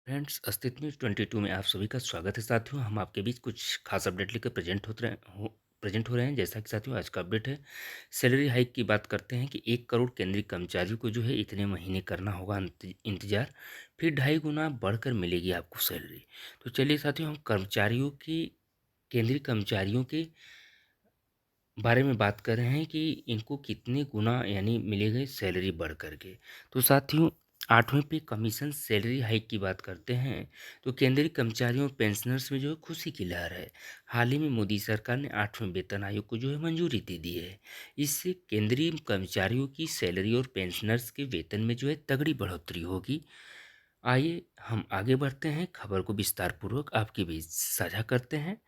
Friends, अस्तित्व news 22 में आप सभी का स्वागत है। साथियों, हम आपके बीच कुछ खास अपडेट लेकर प्रेजेंट हो रहे हैं। जैसा कि साथियों, आज का अपडेट है, सैलरी हाइक की बात करते हैं कि 1 करोड़ केंद्रीय कर्मचारियों को जो है इतने महीने करना होगा इंतजार, फिर 2.5 गुना बढ़कर मिलेगी आपको सैलरी। तो चलिए साथियों, हम केंद्रीय कर्मचारियों के बारे में बात कर रहे हैं कि इनको कितने गुना यानी मिलेगी सैलरी बढ़ कर के। तो साथियों, 8वें पे कमीशन सैलरी हाइक की बात करते हैं तो केंद्रीय कर्मचारियों और पेंशनर्स में जो है खुशी की लहर है। हाल ही में मोदी सरकार ने 8वें वेतन आयोग को जो है मंजूरी दे दी है। इससे केंद्रीय कर्मचारियों की सैलरी और पेंशनर्स के वेतन में जो है तगड़ी बढ़ोतरी होगी। आइए हम आगे बढ़ते हैं, खबर को विस्तार पूर्वक आपके बीच साझा करते हैं।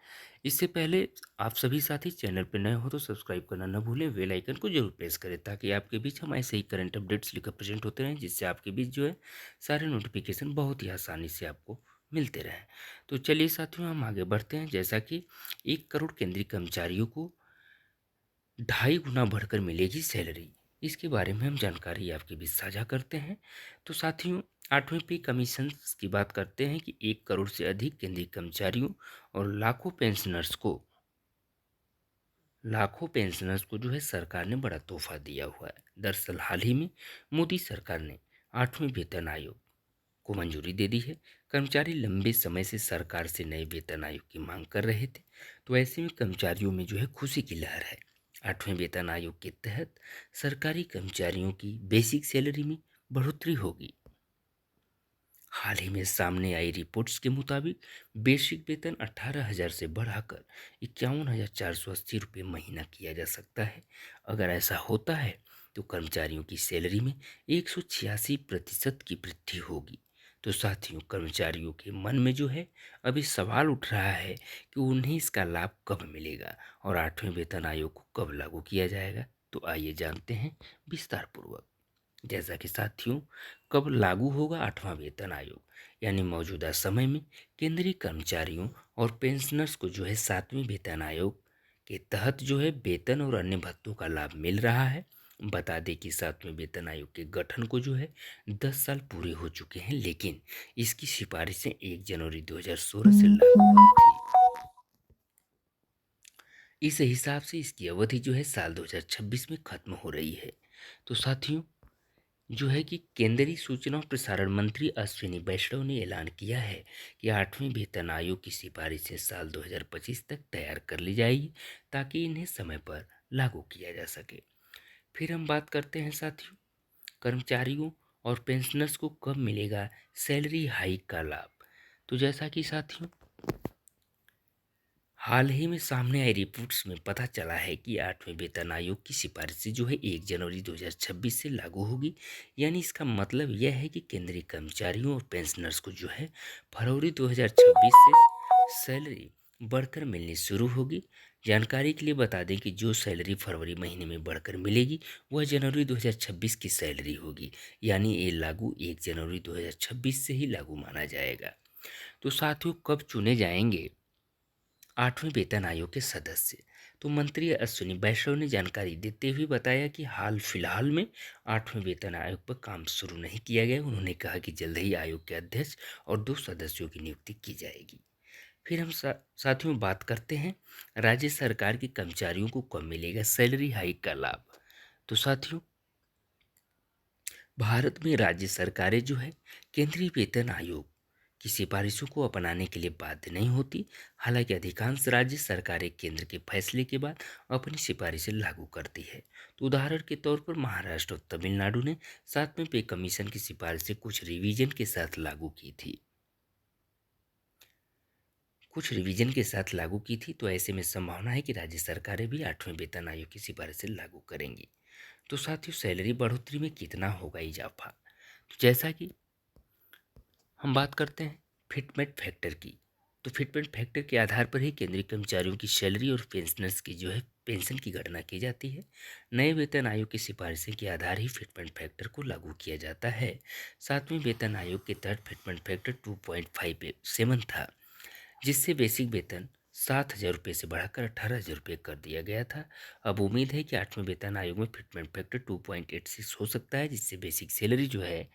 इससे पहले आप सभी साथी चैनल पर नए हो तो सब्सक्राइब करना न भूलें, बेल आइकन को जरूर प्रेस करें ताकि आपके बीच हम ऐसे ही करंट अपडेट्स लेकर प्रेजेंट होते रहें, जिससे आपके बीच जो है सारे नोटिफिकेशन बहुत ही आसानी से आपको मिलते रहें। तो चलिए साथियों, हम आगे बढ़ते हैं। जैसा कि 1 करोड़ केंद्रीय कर्मचारियों को 2.5 गुना बढ़कर मिलेगी सैलरी, इसके बारे में हम जानकारी आपके बीच साझा करते हैं। तो साथियों, 8वें पे कमीशन की बात करते हैं कि 1 करोड़ से अधिक केंद्रीय कर्मचारियों और लाखों पेंशनर्स को जो है सरकार ने बड़ा तोहफा दिया हुआ है। दरअसल हाल ही में मोदी सरकार ने 8वें वेतन आयोग को मंजूरी दे दी है। कर्मचारी लंबे समय से सरकार से नए वेतन आयोग की मांग कर रहे थे, तो ऐसे में कर्मचारियों में जो है खुशी की लहर है। 8वें वेतन आयोग के तहत सरकारी कर्मचारियों की बेसिक सैलरी में बढ़ोतरी होगी। हाल ही में सामने आई रिपोर्ट्स के मुताबिक बेसिक वेतन 18,000 से बढ़ाकर 51,480 रुपये महीना किया जा सकता है। अगर ऐसा होता है तो कर्मचारियों की सैलरी में 186% की वृद्धि होगी। तो साथियों, कर्मचारियों के मन में जो है अभी सवाल उठ रहा है कि उन्हें इसका लाभ कब मिलेगा और 8वें वेतन आयोग को कब लागू किया जाएगा। तो आइए जानते हैं विस्तार पूर्वक। जैसा कि साथियों, कब लागू होगा 8वां वेतन आयोग, यानी मौजूदा समय में केंद्रीय कर्मचारियों और पेंशनर्स को जो है 7वें वेतन आयोग के तहत जो है वेतन और अन्य भत्तों का लाभ मिल रहा है। बता दें कि 7वें वेतन आयोग के गठन को जो है 10 साल पूरे हो चुके हैं, लेकिन इसकी सिफारिशें 1 जनवरी 2016 से लागू हुई थी। इस हिसाब से इसकी अवधि जो है साल 2026 में खत्म हो रही है। तो साथियों, जो है कि केंद्रीय सूचना और प्रसारण मंत्री अश्विनी वैष्णव ने ऐलान किया है कि 8वें वेतन आयोग की सिफारिशें साल 2025 तक तैयार कर ली जाएगी ताकि इन्हें समय पर लागू किया जा सके। फिर हम बात करते हैं साथियों, कर्मचारियों और पेंशनर्स को कब मिलेगा सैलरी हाइक का लाभ। तो जैसा कि साथियों, हाल ही में सामने आई रिपोर्ट्स में पता चला है कि 8वें वेतन आयोग की सिफारिश से जो है 1 जनवरी 2026 से लागू होगी। यानी इसका मतलब यह है कि केंद्रीय कर्मचारियों और पेंशनर्स को जो है फरवरी 2026 से सैलरी बढ़कर मिलनी शुरू होगी। जानकारी के लिए बता दें कि जो सैलरी फरवरी महीने में बढ़कर मिलेगी वह जनवरी 2026 की सैलरी होगी। यानी ये लागू 1 जनवरी 2026 से ही लागू माना जाएगा। तो साथियों, कब चुने जाएंगे 8वें वेतन आयोग के सदस्य। तो मंत्री अश्विनी वैष्णव ने जानकारी देते हुए बताया कि हाल फिलहाल में 8वें वेतन आयोग पर काम शुरू नहीं किया गया। उन्होंने कहा कि जल्द ही आयोग के अध्यक्ष और 2 सदस्यों की नियुक्ति की जाएगी। फिर हम साथियों बात करते हैं राज्य सरकार के कर्मचारियों को कब मिलेगा सैलरी हाइक का लाभ। तो साथियों, भारत में राज्य सरकारें जो है केंद्रीय वेतन आयोग की सिफारिशों को अपनाने के लिए बाध्य नहीं होती। हालांकि अधिकांश राज्य सरकारें केंद्र के फैसले के बाद अपनी सिफारिशें लागू करती है। तो उदाहरण के तौर पर महाराष्ट्र और तमिलनाडु ने 7वें पे कमीशन की सिफारिशें कुछ रिवीजन के साथ लागू की थी। तो ऐसे में संभावना है कि राज्य सरकारें भी 8वें वेतन आयोग की सिफारिशें लागू करेंगी। तो साथियों, सैलरी बढ़ोतरी में कितना होगा इजाफा। तो जैसा कि हम बात करते हैं फिटमेंट फैक्टर की, तो फिटमेंट फैक्टर के आधार पर ही केंद्रीय कर्मचारियों की सैलरी और पेंशनर्स की जो है पेंशन की गणना की जाती है। नए वेतन आयोग की सिफारिशें के आधार ही फिटमेंट फैक्टर को लागू किया जाता है। 7वें वेतन आयोग के तहत फिटमेंट फैक्टर 2.57 था, जिससे बेसिक वेतन 7,000 रुपये से बढ़ाकर 18,000 रुपये कर दिया गया था। अब उम्मीद है कि 8वें वेतन आयोग में फिटमेंट फैक्टर 2.86 हो सकता है, जिससे बेसिक सैलरी जो है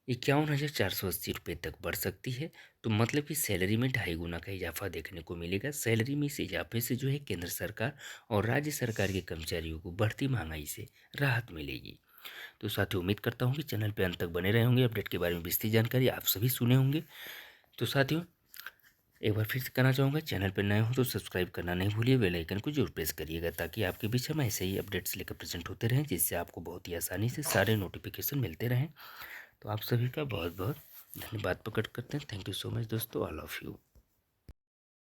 ₹51,480 तक बढ़ सकती है। तो मतलब कि सैलरी में 2.5 गुना का इजाफा देखने को मिलेगा। सैलरी में इस इजाफे से जो है केंद्र सरकार और राज्य सरकार के कर्मचारियों को बढ़ती महंगाई से राहत मिलेगी। तो साथियों, उम्मीद करता हूँ कि चैनल पे अंत तक बने रहे होंगे। अपडेट के बारे में विस्तृत जानकारी आप सभी सुने होंगे। तो साथियों, एक बार फिर से कहना चाहूँगा, चैनल पर नए हो तो सब्सक्राइब करना नहीं भूलिए, बेल आइकन को जरूर प्रेस करिएगा ताकि आपके बीच हम ऐसे ही अपडेट्स लेकर प्रेजेंट होते रहें, जिससे आपको बहुत ही आसानी से सारे नोटिफिकेशन मिलते रहें। तो आप सभी का बहुत बहुत धन्यवाद प्रकट करते हैं। थैंक यू सो मच दोस्तों, ऑल ऑफ यू।